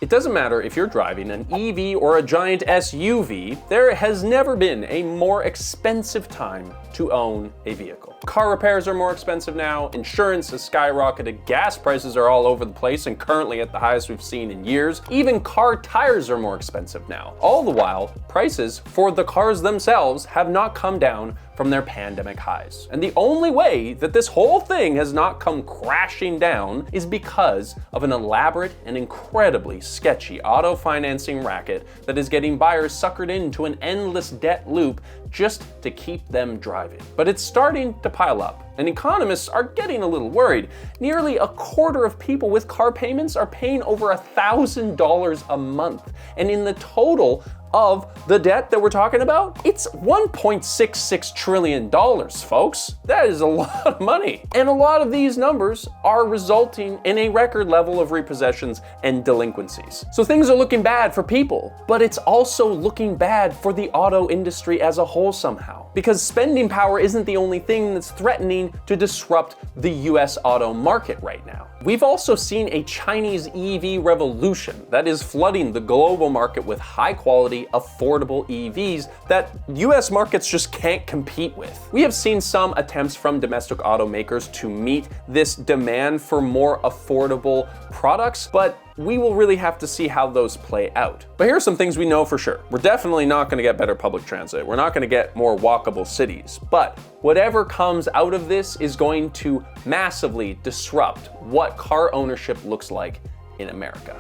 It doesn't matter if you're driving an EV or a giant SUV, there has never been a more expensive time to own a vehicle. Car repairs are more expensive now, insurance has skyrocketed, gas prices are all over the place and currently at the highest we've seen in years. Even car tires are more expensive now. All the while, prices for the cars themselves have not come down from their pandemic highs. And the only way that this whole thing has not come crashing down is because of an elaborate and incredibly sketchy auto financing racket that is getting buyers suckered into an endless debt loop just to keep them driving. But it's starting to pile up, and economists are getting a little worried. Nearly a quarter of people with car payments are paying over $1,000 a month, and in the total of the debt that we're talking about, it's $1.66 trillion, folks. That is a lot of money. And a lot of these numbers are resulting in a record level of repossessions and delinquencies. So things are looking bad for people, but it's also looking bad for the auto industry as a whole somehow. Because spending power isn't the only thing that's threatening to disrupt the US auto market right now. We've also seen a Chinese EV revolution that is flooding the global market with high quality, affordable EVs that US markets just can't compete with. We have seen some attempts from domestic automakers to meet this demand for more affordable products, but we will really have to see how those play out. But here are some things we know for sure. We're definitely not gonna get better public transit. We're not gonna get more walkable cities. But whatever comes out of this is going to massively disrupt what car ownership looks like in America.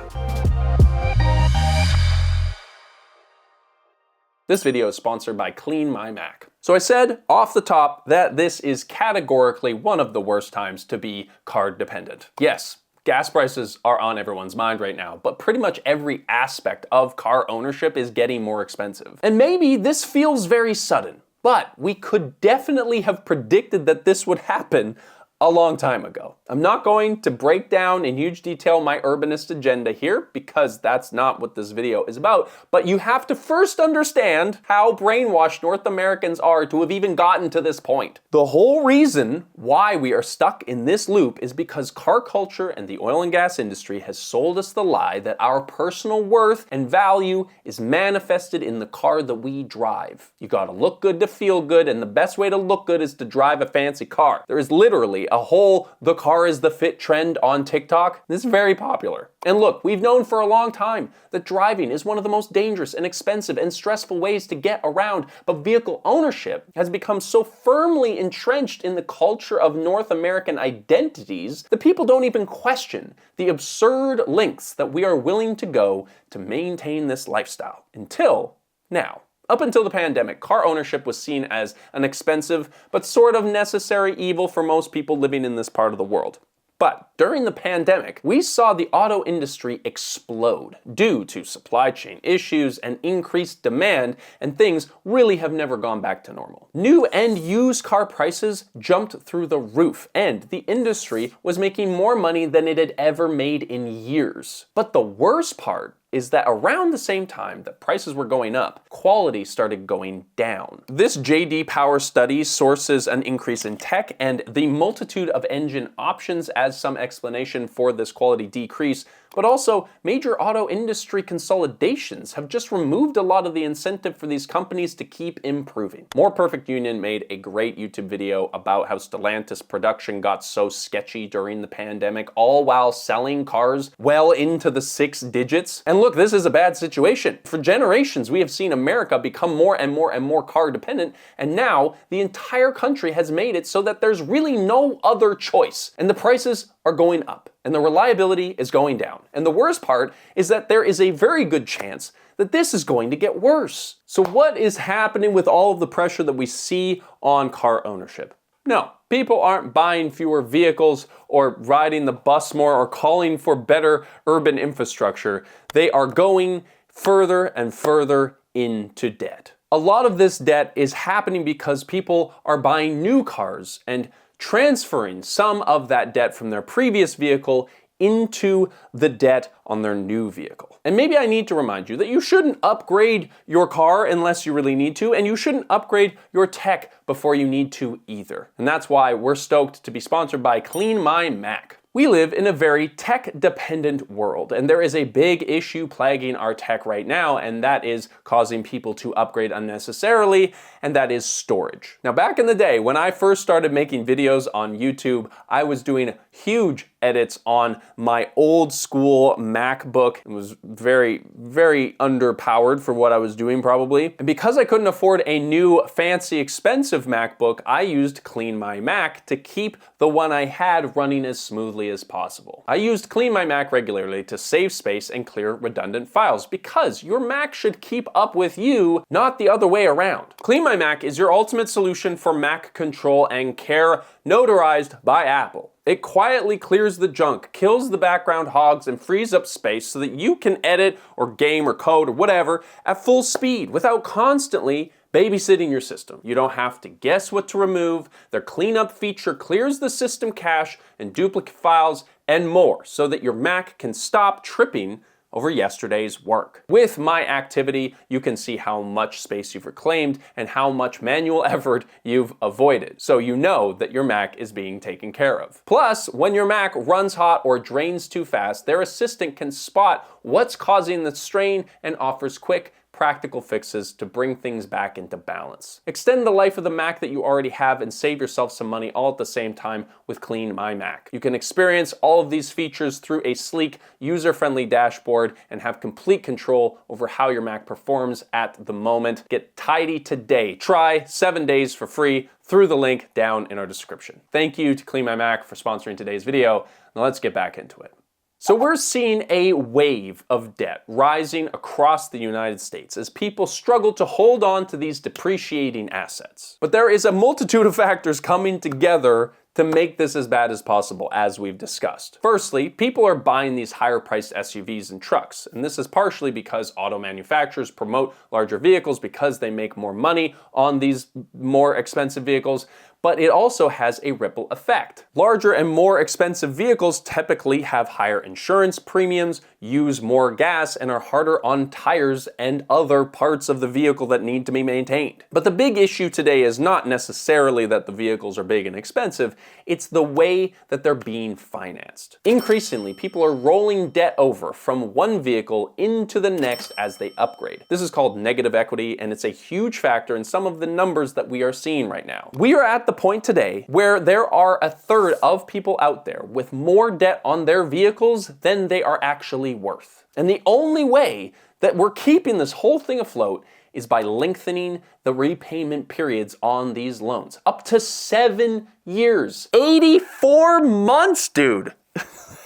This video is sponsored by Clean My Mac. So I said off the top that this is categorically one of the worst times to be car dependent. Yes, gas prices are on everyone's mind right now, but pretty much every aspect of car ownership is getting more expensive. And maybe this feels very sudden, but we could definitely have predicted that this would happen a long time ago. I'm not going to break down in huge detail my urbanist agenda here because that's not what this video is about, but you have to first understand how brainwashed North Americans are to have even gotten to this point. The whole reason why we are stuck in this loop is because car culture and the oil and gas industry has sold us the lie that our personal worth and value is manifested in the car that we drive. You gotta look good to feel good, and the best way to look good is to drive a fancy car. There is literally a whole "the car is the fit" trend on TikTok. This is very popular. And look, we've known for a long time that driving is one of the most dangerous and expensive and stressful ways to get around, but vehicle ownership has become so firmly entrenched in the culture of North American identities that people don't even question the absurd lengths that we are willing to go to maintain this lifestyle. Until now. Up until the pandemic, car ownership was seen as an expensive but sort of necessary evil for most people living in this part of the world. But during the pandemic, we saw the auto industry explode due to supply chain issues and increased demand, and things really have never gone back to normal. New and used car prices jumped through the roof, and the industry was making more money than it had ever made in years. But the worst part is that around the same time that prices were going up, quality started going down. This J.D. Power study sources an increase in tech and the multitude of engine options as some explanation for this quality decrease, but also major auto industry consolidations have just removed a lot of the incentive for these companies to keep improving. More Perfect Union made a great YouTube video about how Stellantis production got so sketchy during the pandemic, all while selling cars well into the 6 digits. And look, this is a bad situation. For generations, we have seen America become more and more and more car dependent, and now the entire country has made it so that there's really no other choice. And the prices are going up, and the reliability is going down. And the worst part is that there is a very good chance that this is going to get worse. So what is happening with all of the pressure that we see on car ownership? No, people aren't buying fewer vehicles or riding the bus more or calling for better urban infrastructure. They are going further and further into debt. A lot of this debt is happening because people are buying new cars and transferring some of that debt from their previous vehicle into the debt on their new vehicle. And maybe I need to remind you that you shouldn't upgrade your car unless you really need to, and you shouldn't upgrade your tech before you need to either. And that's why we're stoked to be sponsored by Clean My Mac. We live in a very tech-dependent world, and there is a big issue plaguing our tech right now, and that is causing people to upgrade unnecessarily, and that is storage. Now, back in the day, when I first started making videos on YouTube, I was doing huge edits on my old school MacBook. It was very, very underpowered for what I was doing probably. And because I couldn't afford a new fancy expensive MacBook, I used Clean My Mac to keep the one I had running as smoothly as possible. I used Clean My Mac regularly to save space and clear redundant files because your Mac should keep up with you, not the other way around. Clean My Mac is your ultimate solution for Mac control and care, notarized by Apple. It quietly clears the junk, kills the background hogs, and frees up space so that you can edit or game or code or whatever at full speed without constantly babysitting your system. You don't have to guess what to remove. Their cleanup feature clears the system cache and duplicate files and more so that your Mac can stop tripping over yesterday's work. With My Activity, you can see how much space you've reclaimed and how much manual effort you've avoided, so you know that your Mac is being taken care of. Plus, when your Mac runs hot or drains too fast, their assistant can spot what's causing the strain and offers quick, practical fixes to bring things back into balance. Extend the life of the Mac that you already have and save yourself some money all at the same time with Clean My Mac. You can experience all of these features through a sleek, user-friendly dashboard and have complete control over how your Mac performs at the moment. Get tidy today. Try 7 days for free through the link down in our description. Thank you to Clean My Mac for sponsoring today's video. Now let's get back into it. So we're seeing a wave of debt rising across the United States as people struggle to hold on to these depreciating assets. But there is a multitude of factors coming together to make this as bad as possible, as we've discussed. Firstly, people are buying these higher priced SUVs and trucks, and this is partially because auto manufacturers promote larger vehicles because they make more money on these more expensive vehicles, but it also has a ripple effect. Larger and more expensive vehicles typically have higher insurance premiums, use more gas, and are harder on tires and other parts of the vehicle that need to be maintained. But the big issue today is not necessarily that the vehicles are big and expensive, it's the way that they're being financed. Increasingly, people are rolling debt over from one vehicle into the next as they upgrade. This is called negative equity, and it's a huge factor in some of the numbers that we are seeing right now. We are at the point today where there are a third of people out there with more debt on their vehicles than they are actually worth. And the only way that we're keeping this whole thing afloat is by lengthening the repayment periods on these loans. Up to 7 years. 84 months, dude.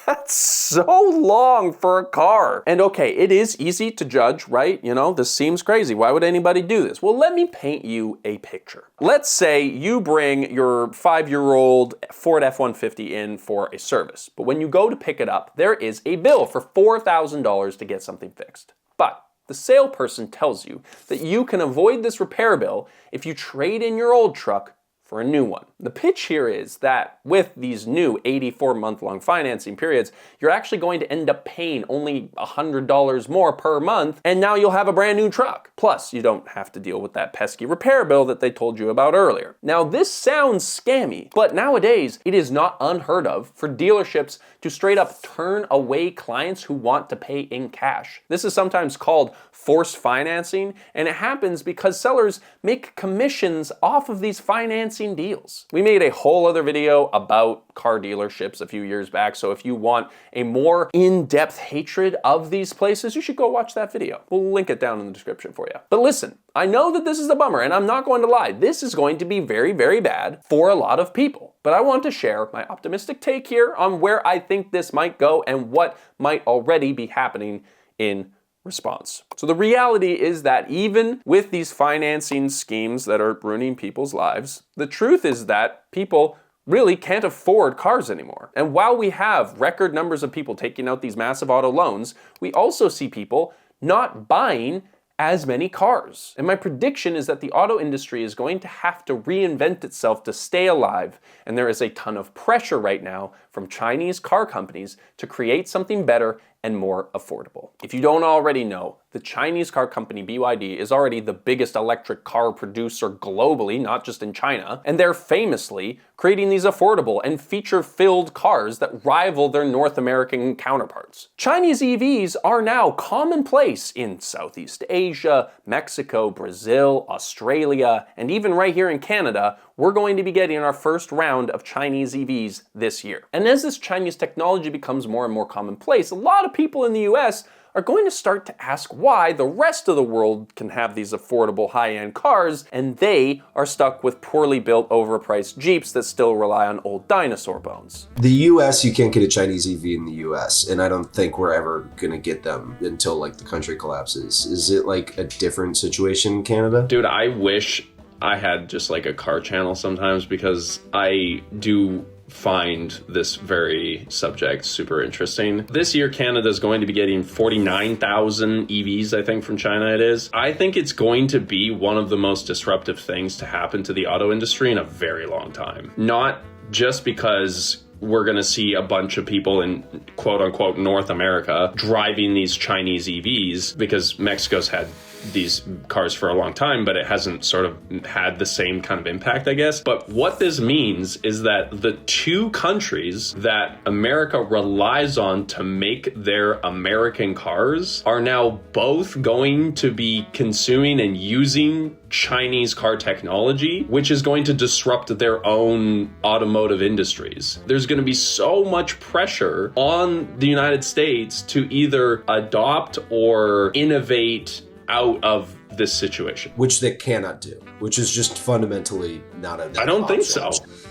That's so long for a car. And okay, it is easy to judge, right? You know, this seems crazy. Why would anybody do this? Well, let me paint you a picture. Let's say you bring your 5-year-old Ford F-150 in for a service, but when you go to pick it up, there is a bill for $4,000 to get something fixed. But the salesperson tells you that you can avoid this repair bill if you trade in your old truck for a new one. The pitch here is that with these new 84-month-long financing periods, you're actually going to end up paying only $100 more per month, and now you'll have a brand new truck. Plus, you don't have to deal with that pesky repair bill that they told you about earlier. Now, this sounds scammy, but nowadays, it is not unheard of for dealerships to straight up turn away clients who want to pay in cash. This is sometimes called forced financing, and it happens because sellers make commissions off of these financing deals. We made a whole other video about car dealerships a few years back, so if you want a more in-depth hatred of these places, you should go watch that video. We'll link it down in the description for you. But listen, I know that this is a bummer, and I'm not going to lie. This is going to be very, very bad for a lot of people. But I want to share my optimistic take here on where I think this might go and what might already be happening in response. So the reality is that even with these financing schemes that are ruining people's lives, the truth is that people really can't afford cars anymore. And while we have record numbers of people taking out these massive auto loans, we also see people not buying as many cars. And my prediction is that the auto industry is going to have to reinvent itself to stay alive, and there is a ton of pressure right now from Chinese car companies to create something better and more affordable. If you don't already know, the Chinese car company BYD is already the biggest electric car producer globally, not just in China, and they're famously creating these affordable and feature-filled cars that rival their North American counterparts. Chinese EVs are now commonplace in Southeast Asia, Mexico, Brazil, Australia, and even right here in Canada. We're going to be getting our first round of Chinese EVs this year. And as this Chinese technology becomes more and more commonplace, a lot of people in the US are going to start to ask why the rest of the world can have these affordable high-end cars and they are stuck with poorly built, overpriced Jeeps that still rely on old dinosaur bones. The US, you can't get a Chinese EV in the US, and I don't think we're ever gonna get them until like the country collapses. Is it like a different situation in Canada? Dude, I wish I had just like a car channel sometimes, because I do find this very subject super interesting. This year, Canada is going to be getting 49,000 EVs, I think, from China it is. I think it's going to be one of the most disruptive things to happen to the auto industry in a very long time. Not just because we're going to see a bunch of people in quote unquote North America driving these Chinese EVs, because Mexico's had these cars for a long time, but it hasn't sort of had the same kind of impact, I guess. But what this means is that the two countries that America relies on to make their American cars are now both going to be consuming and using Chinese car technology, which is going to disrupt their own automotive industries. There's going to be so much pressure on the United States to either adopt or innovate out of this situation. Which they cannot do, which is just fundamentally not a... I don't think so.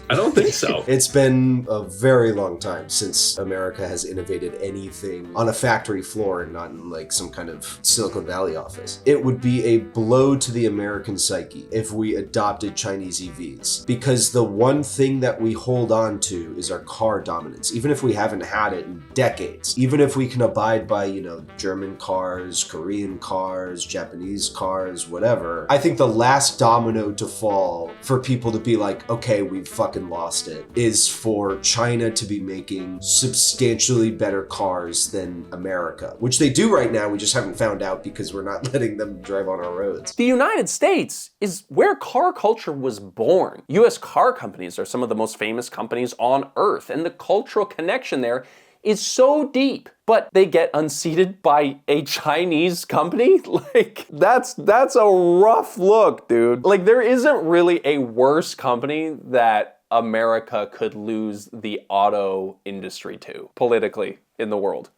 I don't think so. It's been a very long time since America has innovated anything on a factory floor and not in like some kind of Silicon Valley office. It would be a blow to the American psyche if we adopted Chinese EVs, because the one thing that we hold on to is our car dominance, even if we haven't had it in decades. Even if we can abide by, you know, German cars, Korean cars, Japanese cars, whatever. I think the last domino to fall for people to be like, okay, we've fucking lost it, is for China to be making substantially better cars than America, which they do right now. We just haven't found out because we're not letting them drive on our roads. The United States is where car culture was born. US car companies are some of the most famous companies on earth, and the cultural connection there is so deep, but they get unseated by a Chinese company? Like, that's a rough look, dude. Like, there isn't really a worse company that America could lose the auto industry to, politically, in the world.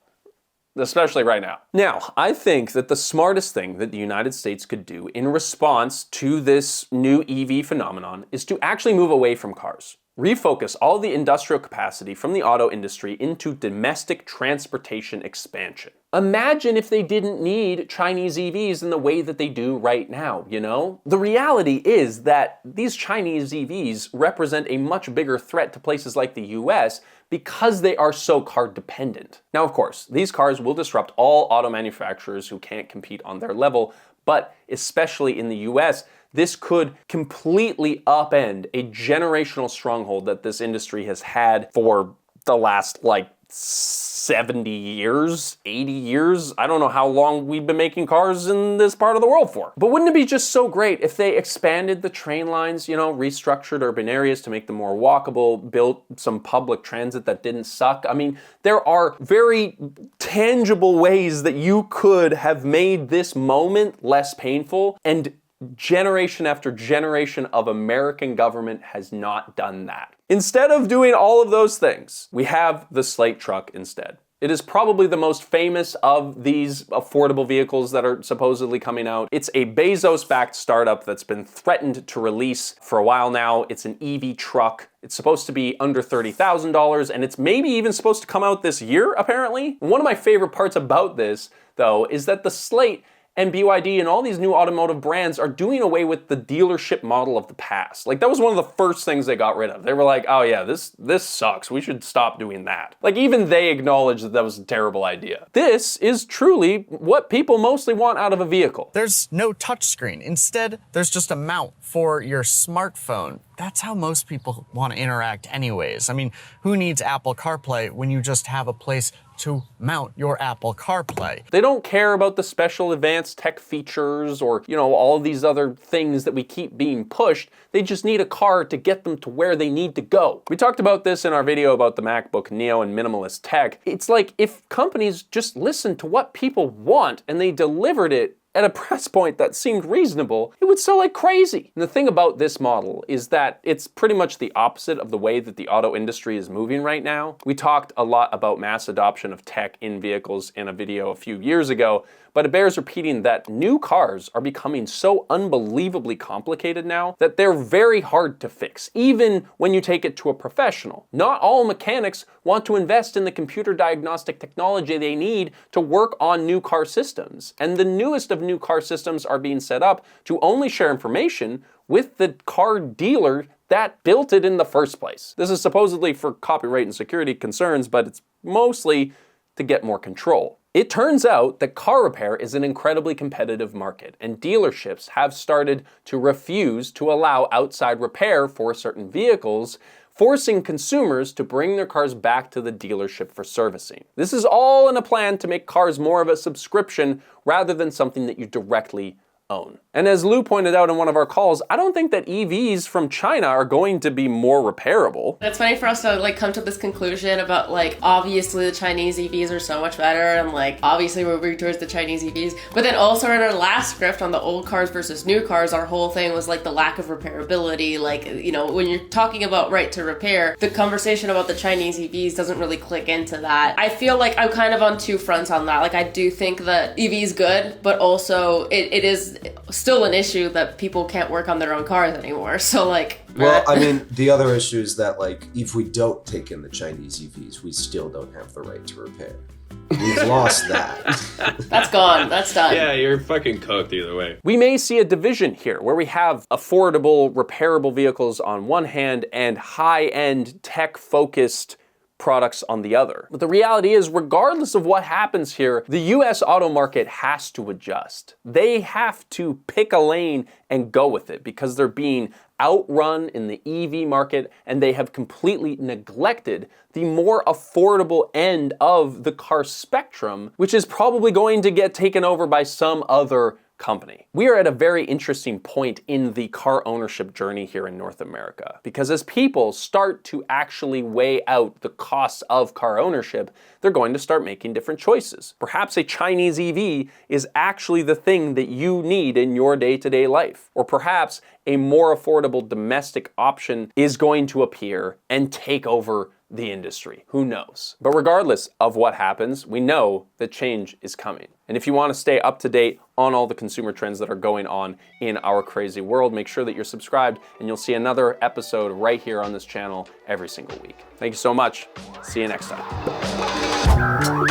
Especially right now. Now, I think that the smartest thing that the United States could do in response to this new EV phenomenon is to actually move away from cars. Refocus all the industrial capacity from the auto industry into domestic transportation expansion. Imagine if they didn't need Chinese EVs in the way that they do right now, you know? The reality is that these Chinese EVs represent a much bigger threat to places like the US because they are so car dependent. Now, of course, these cars will disrupt all auto manufacturers who can't compete on their level, but especially in the US, this could completely upend a generational stronghold that this industry has had for the last, like, 70 years, 80 years. I don't know how long we've been making cars in this part of the world for. But wouldn't it be just so great if they expanded the train lines, you know, restructured urban areas to make them more walkable, built some public transit that didn't suck? I mean, there are very tangible ways that you could have made this moment less painful, and generation after generation of American government has not done that. Instead of doing all of those things, we have the Slate truck instead. It is probably the most famous of these affordable vehicles that are supposedly coming out. It's a Bezos-backed startup that's been threatened to release for a while now. It's an EV truck. It's supposed to be under $30,000, and it's maybe even supposed to come out this year, apparently. One of my favorite parts about this, though, is that the Slate and BYD and all these new automotive brands are doing away with the dealership model of the past. Like, that was one of the first things they got rid of. They were like, oh yeah, this sucks. We should stop doing that. Like, even they acknowledged that was a terrible idea. This is truly what people mostly want out of a vehicle. There's no touchscreen. Instead, there's just a mount for your smartphone. That's how most people want to interact anyways. I mean, who needs Apple CarPlay when you just have a place to mount your Apple CarPlay? They don't care about the special advanced tech features or, all of these other things that we keep being pushed. They just need a car to get them to where they need to go. We talked about this in our video about the MacBook Neo and minimalist tech. It's like if companies just listened to what people want and they delivered it at a price point that seemed reasonable, it would sell like crazy. And the thing about this model is that it's pretty much the opposite of the way that the auto industry is moving right now. We talked a lot about mass adoption of tech in vehicles in a video a few years ago, but it bears repeating that new cars are becoming so unbelievably complicated now that they're very hard to fix, even when you take it to a professional. Not all mechanics want to invest in the computer diagnostic technology they need to work on new car systems. And the newest of new car systems are being set up to only share information with the car dealer that built it in the first place. This is supposedly for copyright and security concerns, but it's mostly to get more control. It turns out that car repair is an incredibly competitive market, and dealerships have started to refuse to allow outside repair for certain vehicles, forcing consumers to bring their cars back to the dealership for servicing. This is all in a plan to make cars more of a subscription rather than something that you directly own. And as Lou pointed out in one of our calls, I don't think that EVs from China are going to be more repairable. It's funny for us to come to this conclusion about obviously the Chinese EVs are so much better and obviously we're moving towards the Chinese EVs. But then also in our last script on the old cars versus new cars, our whole thing was the lack of repairability. When you're talking about right to repair, the conversation about the Chinese EVs doesn't really click into that. I feel like I'm kind of on two fronts on that. I do think that EV is good, but also it is still an issue that people can't work on their own cars anymore. So well, I mean, the other issue is that if we don't take in the Chinese EVs, we still don't have the right to repair. We've lost that. That's gone. That's done. Yeah, you're fucking cooked either way. We may see a division here where we have affordable, repairable vehicles on one hand and high-end, tech-focused products on the other. But the reality is, regardless of what happens here, the US auto market has to adjust. They have to pick a lane and go with it because they're being outrun in the EV market and they have completely neglected the more affordable end of the car spectrum, which is probably going to get taken over by some other company. We are at a very interesting point in the car ownership journey here in North America, because as people start to actually weigh out the costs of car ownership, they're going to start making different choices. Perhaps a Chinese EV is actually the thing that you need in your day-to-day life. Or perhaps a more affordable domestic option is going to appear and take over the industry. Who knows? But regardless of what happens, we know that change is coming. And if you want to stay up to date on all the consumer trends that are going on in our crazy world, make sure that you're subscribed and you'll see another episode right here on this channel every single week. Thank you so much. See you next time.